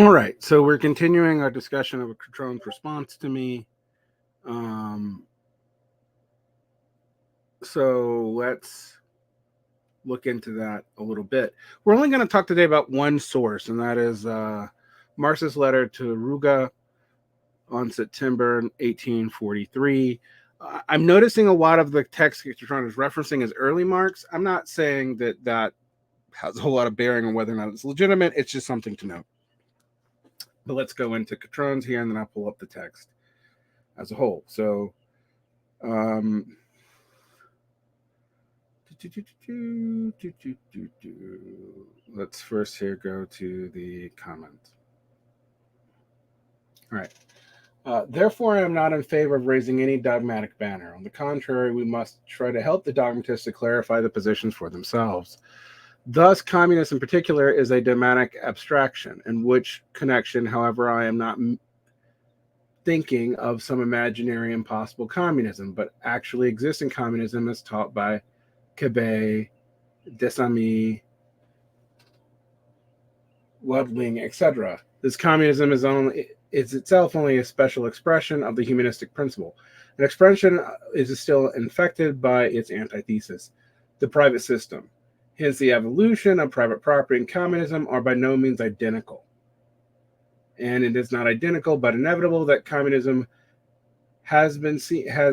All right, so we're continuing our discussion of a Cutrone's response to me. So let's look into that a little bit. We're only going to talk today about one source, and that is Marx's letter to Ruga on September 1843. I'm noticing a lot of the text Cutrone is referencing is early Marx. I'm not saying that that has a whole lot of bearing on whether or not it's legitimate. It's just something to note. But let's go into Cutrone's here, and then I'll pull up the text as a whole. So, let's first here go to the comment. All right. Therefore, I am not in favor of raising any dogmatic banner. On the contrary, we must try to help the dogmatists to clarify the positions for themselves. Thus, communism in particular is a dogmatic abstraction, in which connection, however, I am not thinking of some imaginary impossible communism, but actually existing communism as taught by Cabet, Desami, Ludwig, etc. This communism is itself only a special expression of the humanistic principle. An expression is still infected by its antithesis, the private system. Hence, the evolution of private property and communism are by no means identical. And it is not identical, but inevitable that communism has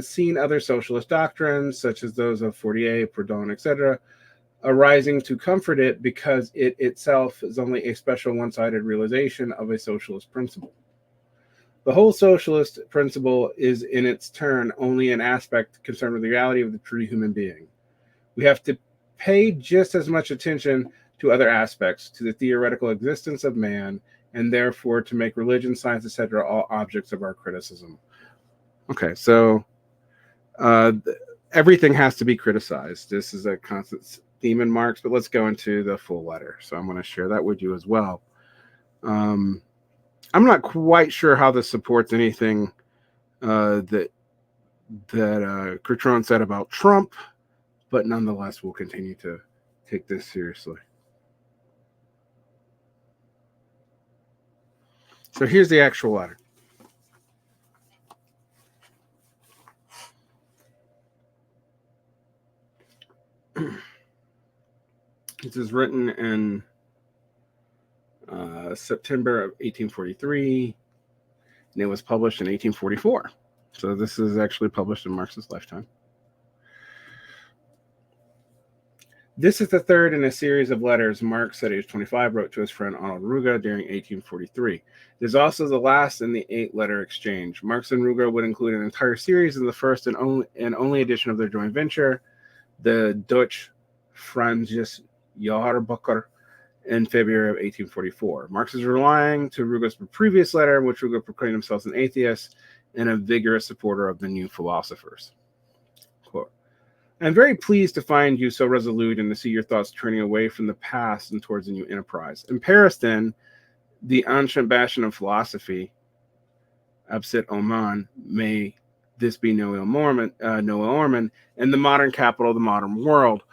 seen other socialist doctrines, such as those of Fourier, Proudhon, etc., arising to comfort it because it itself is only a special one-sided realization of a socialist principle. The whole socialist principle is in its turn only an aspect concerned with the reality of the true human being. We have to pay just as much attention to other aspects, to the theoretical existence of man, and therefore to make religion, science, etc. all objects of our criticism. Okay, so everything has to be criticized. This is a constant theme in Marx, but let's go into the full letter. So I'm going to share that with you as well. I'm not quite sure how this supports anything that Cutrone said about Trump, but nonetheless, we'll continue to take this seriously. So here's the actual letter. This is written in September of 1843, and it was published in 1844. So this is actually published in Marx's lifetime. This is the third in a series of letters Marx, at age 25, wrote to his friend Arnold Ruga during 1843. It is also the last in the 8-letter exchange. Marx and Ruga would include an entire series in the first and only edition of their joint venture, the Deutsch Französisches Jahrbuch, in February of 1844. Marx is relying to Ruga's previous letter, in which Ruga proclaimed himself an atheist and a vigorous supporter of the new philosophers. Quote, I'm very pleased to find you so resolute and to see your thoughts turning away from the past and towards a new enterprise. In Paris, then, the ancient bastion of philosophy, Absit Oman, may this be no ill omen, and the modern capital of the modern world.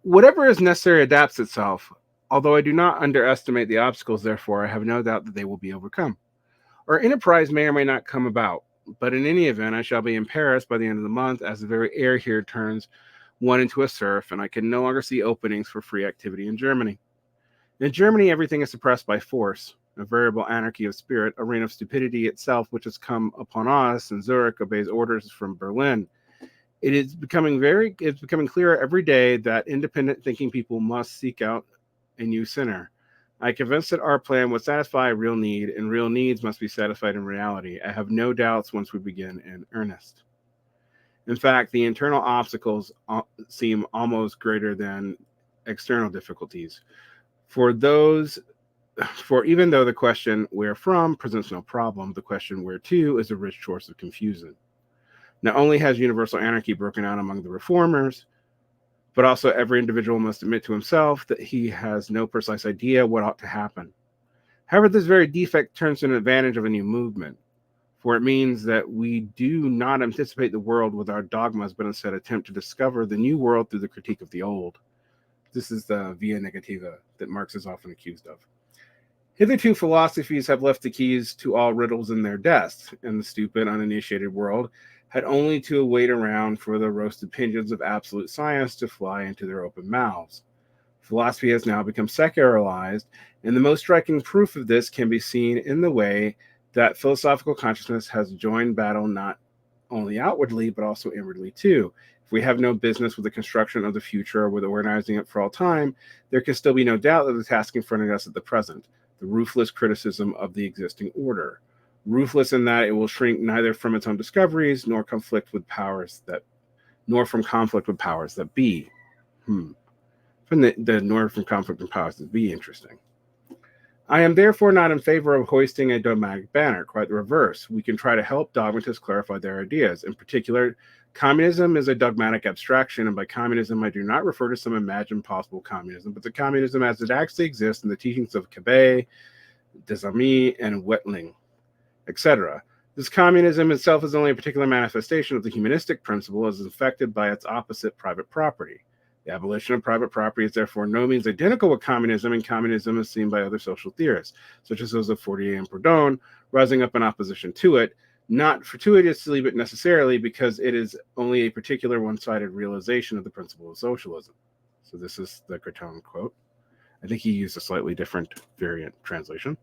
Whatever is necessary adapts itself. Although I do not underestimate the obstacles, therefore, I have no doubt that they will be overcome. Our enterprise may or may not come about, but in any event, I shall be in Paris by the end of the month, as the very air here turns one into a serf, and I can no longer see openings for free activity in Germany. In Germany, everything is suppressed by force, a veritable anarchy of spirit, a reign of stupidity itself, which has come upon us, and Zurich obeys orders from Berlin. It's becoming clearer every day that independent thinking people must seek out a new center. I am convinced that our plan would satisfy a real need, and real needs must be satisfied in reality. I have no doubts once we begin in earnest. In fact, the internal obstacles seem almost greater than external difficulties. For even though the question where from presents no problem, the question where to is a rich source of confusion. Not only has universal anarchy broken out among the reformers, but also every individual must admit to himself that he has no precise idea what ought to happen. However, this very defect turns to an advantage of a new movement, for it means that we do not anticipate the world with our dogmas, but instead attempt to discover the new world through the critique of the old. This is the via negativa that Marx is often accused of. Hitherto, philosophies have left the keys to all riddles in their desks, and the stupid, uninitiated world had only to wait around for the roasted pigeons of absolute science to fly into their open mouths. Philosophy has now become secularized, and the most striking proof of this can be seen in the way that philosophical consciousness has joined battle not only outwardly, but also inwardly too. If we have no business with the construction of the future or with organizing it for all time, there can still be no doubt that the task confronting us at the present, the ruthless criticism of the existing order. Ruthless in that it will shrink neither from its own discoveries nor from conflict with powers that be. From the nor from conflict and powers that be, interesting. I am therefore not in favor of hoisting a dogmatic banner, quite the reverse. We can try to help dogmatists clarify their ideas. In particular, communism is a dogmatic abstraction, and by communism I do not refer to some imagined possible communism, but to communism as it actually exists in the teachings of Cabet, Desamis, and Wetling, etc. This communism itself is only a particular manifestation of the humanistic principle as affected by its opposite, private property. The abolition of private property is therefore no means identical with communism, and communism is seen by other social theorists, such as those of Fourier and Proudhon, rising up in opposition to it, not fortuitously but necessarily, because it is only a particular one-sided realization of the principle of socialism. So this is the Cutrone quote. I think he used a slightly different variant translation.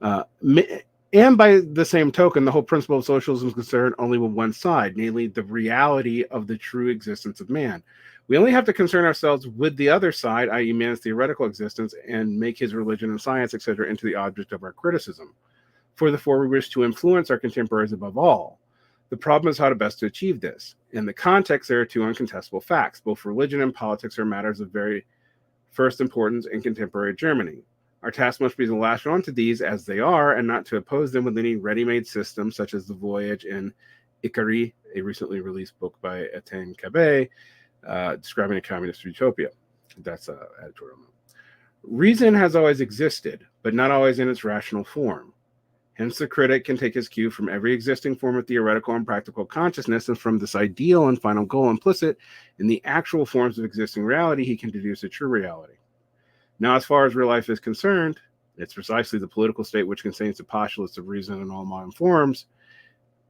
And by the same token, the whole principle of socialism is concerned only with one side, namely the reality of the true existence of man. We only have to concern ourselves with the other side, i.e. man's theoretical existence, and make his religion and science, etc., into the object of our criticism. For we wish to influence our contemporaries above all. The problem is how to best to achieve this. In the context, there are two uncontestable facts. Both religion and politics are matters of very first importance in contemporary Germany. Our task must be to latch on to these as they are and not to oppose them with any ready-made systems such as The Voyage in Ikari, a recently released book by Etienne Cabet, describing a communist utopia. That's an editorial note. Reason has always existed, but not always in its rational form. Hence, the critic can take his cue from every existing form of theoretical and practical consciousness, and from this ideal and final goal implicit in the actual forms of existing reality, he can deduce a true reality. Now, as far as real life is concerned, it's precisely the political state which contains the postulates of reason in all modern forms,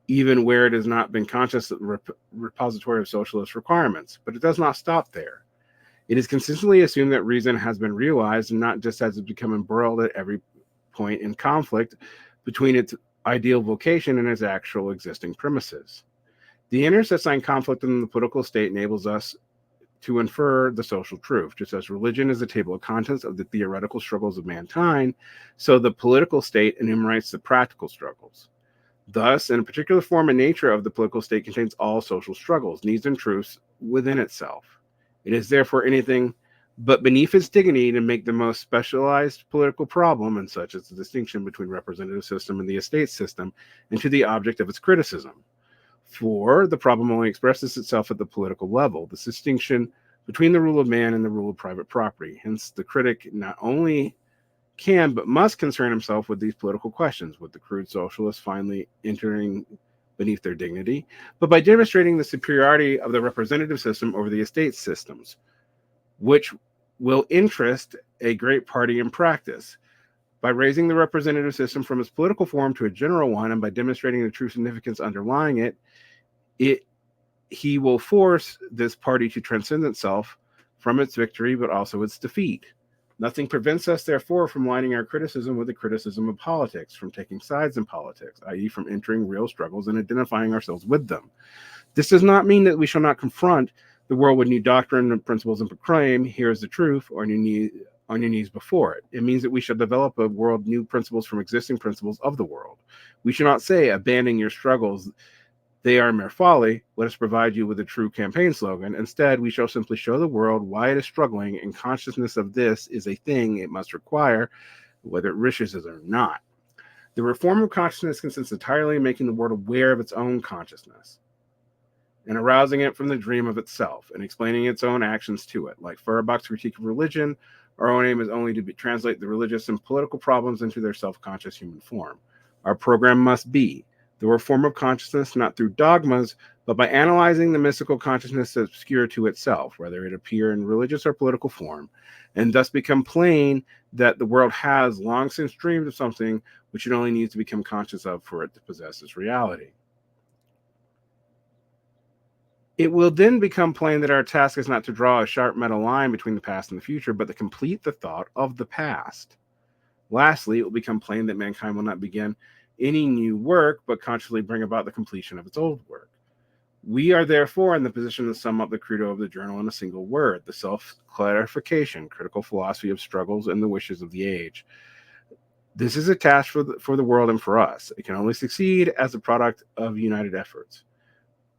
even where it has not been conscious repository of socialist requirements. But it does not stop there. It is consistently assumed that reason has been realized, and not just as it's become embroiled at every point in conflict between its ideal vocation and its actual existing premises. The internecine conflict in the political state enables us to infer the social truth. Just as religion is a table of contents of the theoretical struggles of mankind, so the political state enumerates the practical struggles. Thus, in a particular form and nature of the political state contains all social struggles, needs, and truths within itself. It is therefore anything but beneath its dignity to make the most specialized political problem, and such as the distinction between representative system and the estate system, into the object of its criticism. For the problem only expresses itself at the political level, the distinction between the rule of man and the rule of private property. Hence, the critic not only can but must concern himself with these political questions, with the crude socialists finally entering beneath their dignity, but by demonstrating the superiority of the representative system over the estate systems, which will interest a great party in practice. By raising the representative system from its political form to a general one, and by demonstrating the true significance underlying it, he will force this party to transcend itself from its victory, but also its defeat. Nothing prevents us, therefore, from lining our criticism with the criticism of politics, from taking sides in politics, i.e., from entering real struggles and identifying ourselves with them. This does not mean that we shall not confront the world with new doctrine and principles and proclaim, here is the truth, or on your knees before it. It means that we shall develop a world new principles from existing principles of the world. We shall not say, abandon your struggles, they are mere folly, let us provide you with a true campaign slogan. Instead, we shall simply show the world why it is struggling, and consciousness of this is a thing it must require, whether it wishes it or not. The reform of consciousness consists entirely in making the world aware of its own consciousness, and arousing it from the dream of itself, and explaining its own actions to it. Like Feuerbach's critique of religion, our own aim is only to translate the religious and political problems into their self-conscious human form. Our program must be the reform of consciousness not through dogmas, but by analyzing the mystical consciousness obscure to itself, whether it appear in religious or political form, and thus become plain that the world has long since dreamed of something which it only needs to become conscious of for it to possess its reality. It will then become plain that our task is not to draw a sharp metal line between the past and the future, but to complete the thought of the past. Lastly, it will become plain that mankind will not begin any new work, but consciously bring about the completion of its old work. We are therefore in the position to sum up the credo of the journal in a single word: the self-clarification, critical philosophy of struggles and the wishes of the age. This is a task for the world and for us. It can only succeed as a product of united efforts.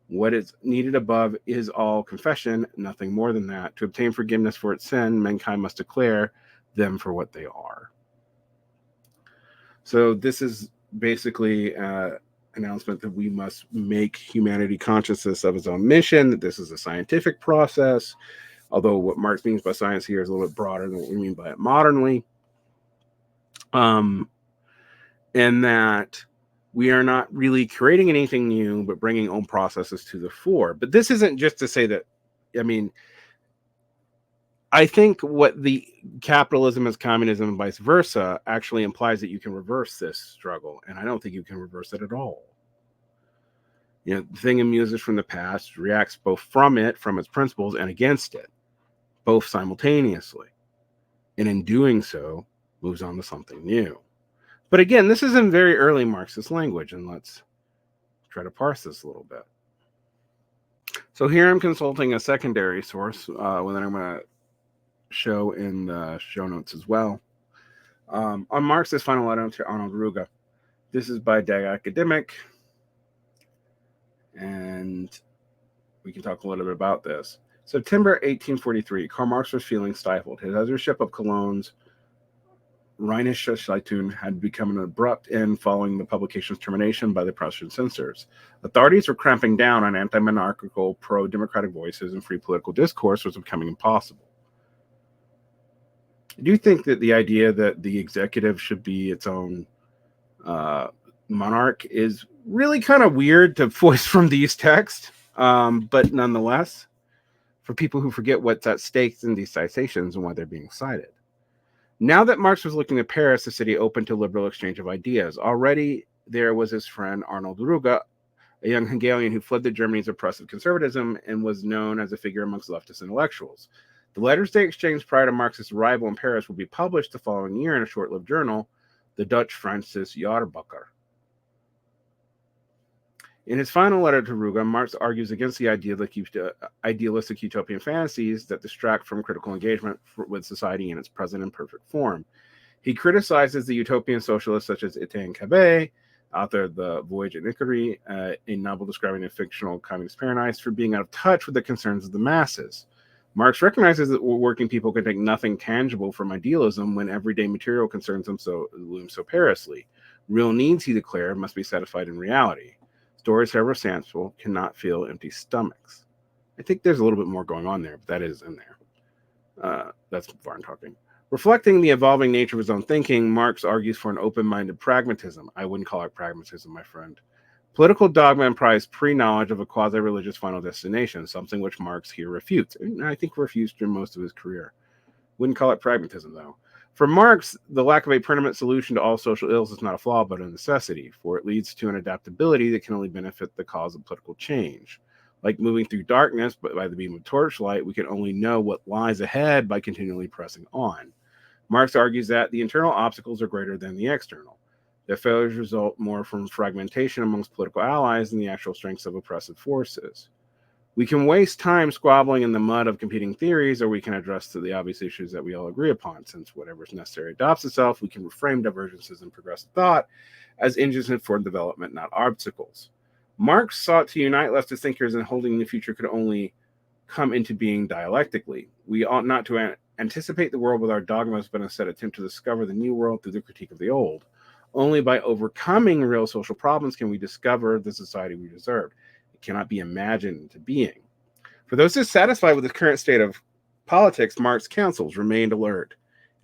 What is needed above is all confession, nothing more than that. To obtain forgiveness for its sin, mankind must declare them for what they are. So this is basically an announcement that we must make humanity consciousness of its own mission, that this is a scientific process, although what Marx means by science here is a little bit broader than what we mean by it modernly. And that we are not really creating anything new, but bringing old processes to the fore. But this isn't just to say that, I mean, I think what the capitalism is communism and vice versa actually implies that you can reverse this struggle. And I don't think you can reverse it at all. You know, the thing emerges from the past, reacts both from it, from its principles, and against it, both simultaneously. And in doing so, moves on to something new. But again, this is in very early Marxist language, and let's try to parse this a little bit. So here I'm consulting a secondary source, that I'm going to show in the show notes as well. On Marx's final letter to Arnold Ruge. This is by Der Academic, and we can talk a little bit about this. September 1843, Karl Marx was feeling stifled. His editorship of Cologne's Rheinische Zeitung had become an abrupt end following the publication's termination by the Prussian censors. Authorities were cramping down on anti-monarchical, pro-democratic voices, and free political discourse was becoming impossible. I do think that the idea that the executive should be its own monarch is really kind of weird to voice from these texts, but nonetheless, for people who forget what's at stake in these citations and why they're being cited. Now that Marx was looking at Paris, the city open to liberal exchange of ideas, already there was his friend Arnold Ruge, a young Hegelian who fled to Germany's oppressive conservatism and was known as a figure amongst leftist intellectuals. The letters they exchanged prior to Marx's arrival in Paris would be published the following year in a short-lived journal, the Dutch Francis Jaarbeker. In his final letter to Ruge, Marx argues against the idealistic utopian fantasies that distract from critical engagement with society in its present and perfect form. He criticizes the utopian socialists such as Etienne Cabet, author of The Voyage of Iniquity, a novel describing a fictional communist paradise, for being out of touch with the concerns of the masses. Marx recognizes that working people can take nothing tangible from idealism when everyday material concerns them loom so perilously. Real needs, he declared, must be satisfied in reality. Stories, however sensible, cannot fill empty stomachs. I think there's a little bit more going on there, but that is in there. That's Varn talking. Reflecting the evolving nature of his own thinking, Marx argues for an open-minded pragmatism. I wouldn't call it pragmatism, my friend. Political dogma implies pre-knowledge of a quasi-religious final destination, something which Marx here refutes, and I think refused during most of his career. Wouldn't call it pragmatism, though. For Marx, the lack of a permanent solution to all social ills is not a flaw, but a necessity, for it leads to an adaptability that can only benefit the cause of political change. Like moving through darkness, but by the beam of torchlight, we can only know what lies ahead by continually pressing on. Marx argues that the internal obstacles are greater than the external. Their failures result more from fragmentation amongst political allies than the actual strengths of oppressive forces. We can waste time squabbling in the mud of competing theories, or we can address the obvious issues that we all agree upon. Since whatever is necessary adopts itself, we can reframe divergences in progressive thought as engines for development, not obstacles. Marx sought to unite leftist thinkers, and holding the future could only come into being dialectically. We ought not to anticipate the world with our dogmas, but instead attempt to discover the new world through the critique of the old. Only by overcoming real social problems can we discover the society we deserve. Cannot be imagined into being. For those dissatisfied with the current state of politics, Marx counsels remained alert.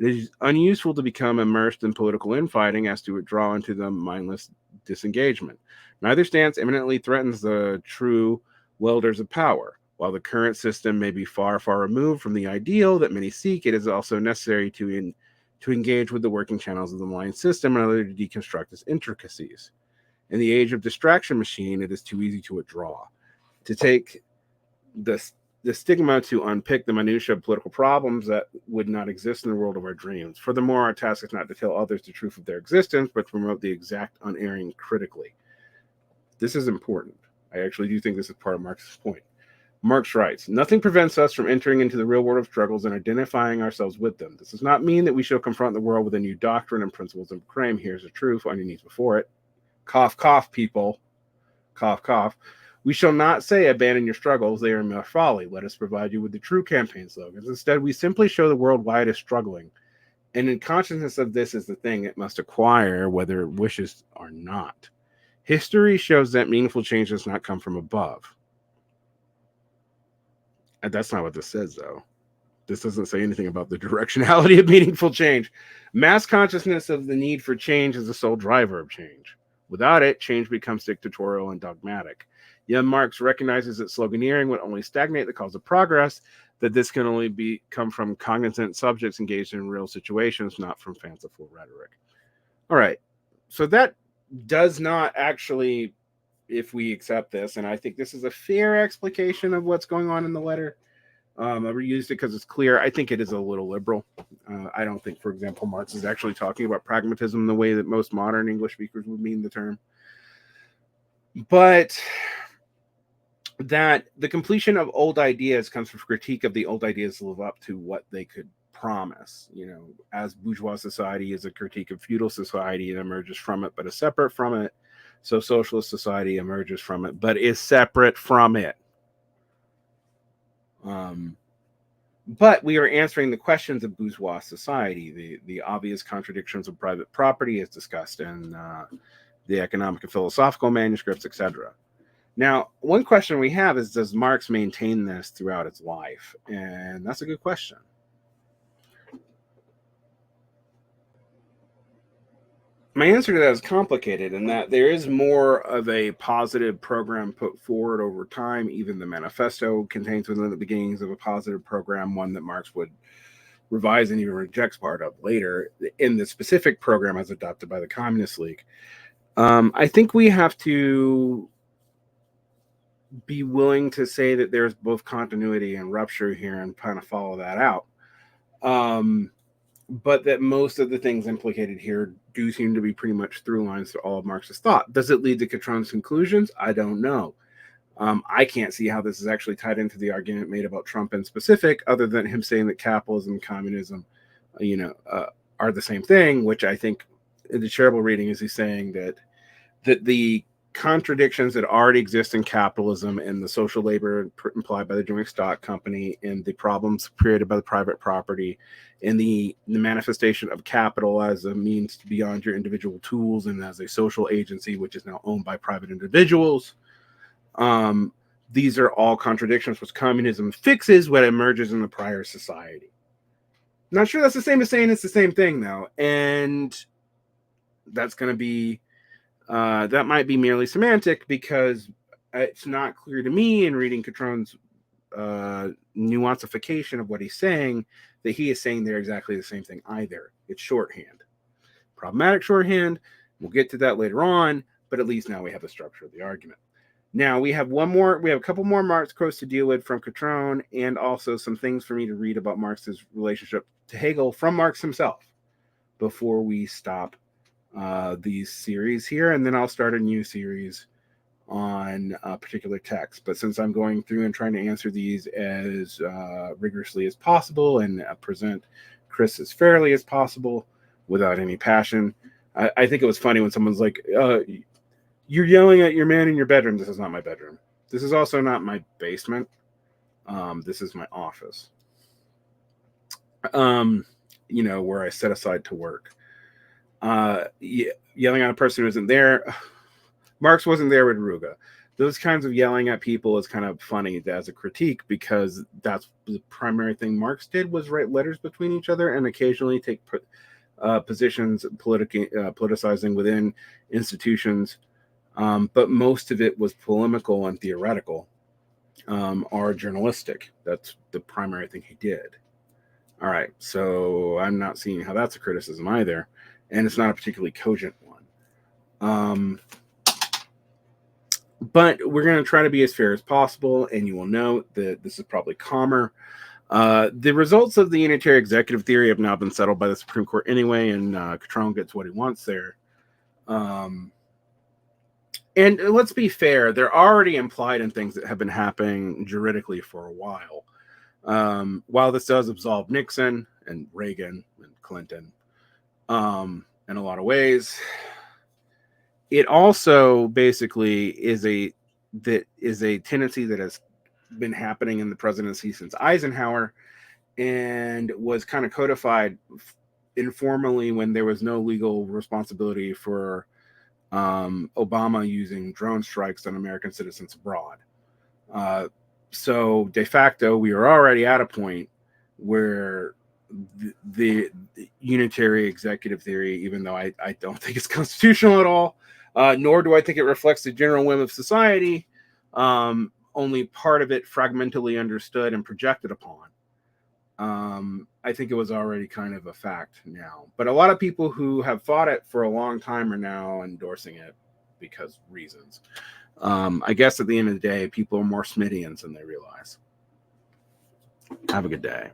It is unuseful to become immersed in political infighting as to withdraw into the mindless disengagement. Neither stance imminently threatens the true wielders of power. While the current system may be far, far removed from the ideal that many seek, it is also necessary to engage with the working channels of the malign system in order to deconstruct its intricacies. In the age of distraction machine, it is too easy to withdraw. To take the stigma to unpick the minutiae of political problems that would not exist in the world of our dreams. Furthermore, our task is not to tell others the truth of their existence, but to promote the exact unerring critically. This is important. I actually do think this is part of Marx's point. Marx writes, nothing prevents us from entering into the real world of struggles and identifying ourselves with them. This does not mean that we shall confront the world with a new doctrine and principles and proclaim, here's the truth on your knees before it. Cough, cough, people. Cough, cough. We shall not say, abandon your struggles, they are mere folly. Let us provide you with the true campaign slogans. Instead, we simply show the world why it is struggling. And in consciousness of this is the thing it must acquire, whether it wishes or not. History shows that meaningful change does not come from above. And that's not what this says, though. This doesn't say anything about the directionality of meaningful change. Mass consciousness of the need for change is the sole driver of change. Without it, change becomes dictatorial and dogmatic. Young Marx recognizes that sloganeering would only stagnate the cause of progress, that this can only come from cognizant subjects engaged in real situations, not from fanciful rhetoric. All right. So that does not actually, if we accept this, and I think this is a fair explication of what's going on in the letter. I reused it because it's clear. I think it is a little liberal. I don't think, for example, Marx is actually talking about pragmatism the way that most modern English speakers would mean the term. But that the completion of old ideas comes from critique of the old ideas to live up to what they could promise. You know, as bourgeois society is a critique of feudal society, it emerges from it, but is separate from it. So socialist society emerges from it, but is separate from it. But we are answering the questions of bourgeois society, the obvious contradictions of private property as discussed in the economic and philosophical manuscripts, etc. Now, one question we have is, does Marx maintain this throughout his life? And that's a good question. My answer to that is complicated in that there is more of a positive program put forward over time. Even the manifesto contains within the beginnings of a positive program, one that Marx would revise and even rejects part of later in the specific program as adopted by the Communist League. I think we have to be willing to say that there's both continuity and rupture here and kind of follow that out. But that most of the things implicated here do seem to be pretty much through lines to all of Marx's thought. Does it lead to Cutrone's conclusions? I don't know. I can't see how this is actually tied into the argument made about Trump in specific, other than him saying that capitalism and communism, are the same thing, which I think the charitable reading is he's saying that the contradictions that already exist in capitalism and the social labor implied by the joint stock company and the problems created by the private property and the manifestation of capital as a means beyond your individual tools and as a social agency, which is now owned by private individuals. These are all contradictions which communism fixes what emerges in the prior society. Not sure that's the same as saying it's the same thing, though. And that's going to be that might be merely semantic because it's not clear to me in reading Cutrone's nuancification of what he's saying that he is saying they're exactly the same thing either. It's shorthand. Problematic shorthand. We'll get to that later on, but at least now we have the structure of the argument. Now we have a couple more Marx quotes to deal with from Cutrone and also some things for me to read about Marx's relationship to Hegel from Marx himself before we stop these series here, and then I'll start a new series on a particular text. But since I'm going through and trying to answer these as rigorously as possible and present Chris as fairly as possible without any passion, I think it was funny when someone's like, you're yelling at your man in your bedroom. This is not my bedroom. This is also not my basement. This is my office, where I set aside to work. Yelling at a person who isn't there. Marx wasn't there with Ruga. Those kinds of yelling at people is kind of funny as a critique because that's the primary thing Marx did was write letters between each other and occasionally take positions politicizing within institutions but most of it was polemical and theoretical, or journalistic. That's the primary thing he did. All right, so I'm not seeing how that's a criticism either, and it's not a particularly cogent one. But we're going to try to be as fair as possible, and you will note that this is probably calmer. The results of the unitary executive theory have now been settled by the Supreme Court anyway, and Cutrone gets what he wants there. And let's be fair, they're already implied in things that have been happening juridically for a while. While this does absolve Nixon and Reagan and Clinton in a lot of ways, it also basically is a tendency that has been happening in the presidency since Eisenhower, and was kind of codified informally when there was no legal responsibility for Obama using drone strikes on American citizens abroad. So de facto, we are already at a point where the unitary executive theory, even though I don't think it's constitutional at all, nor do I think it reflects the general whim of society, only part of it fragmentally understood and projected upon. I think it was already kind of a fact now. But a lot of people who have fought it for a long time are now endorsing it because reasons. I guess at the end of the day, people are more Smithians than they realize. Have a good day.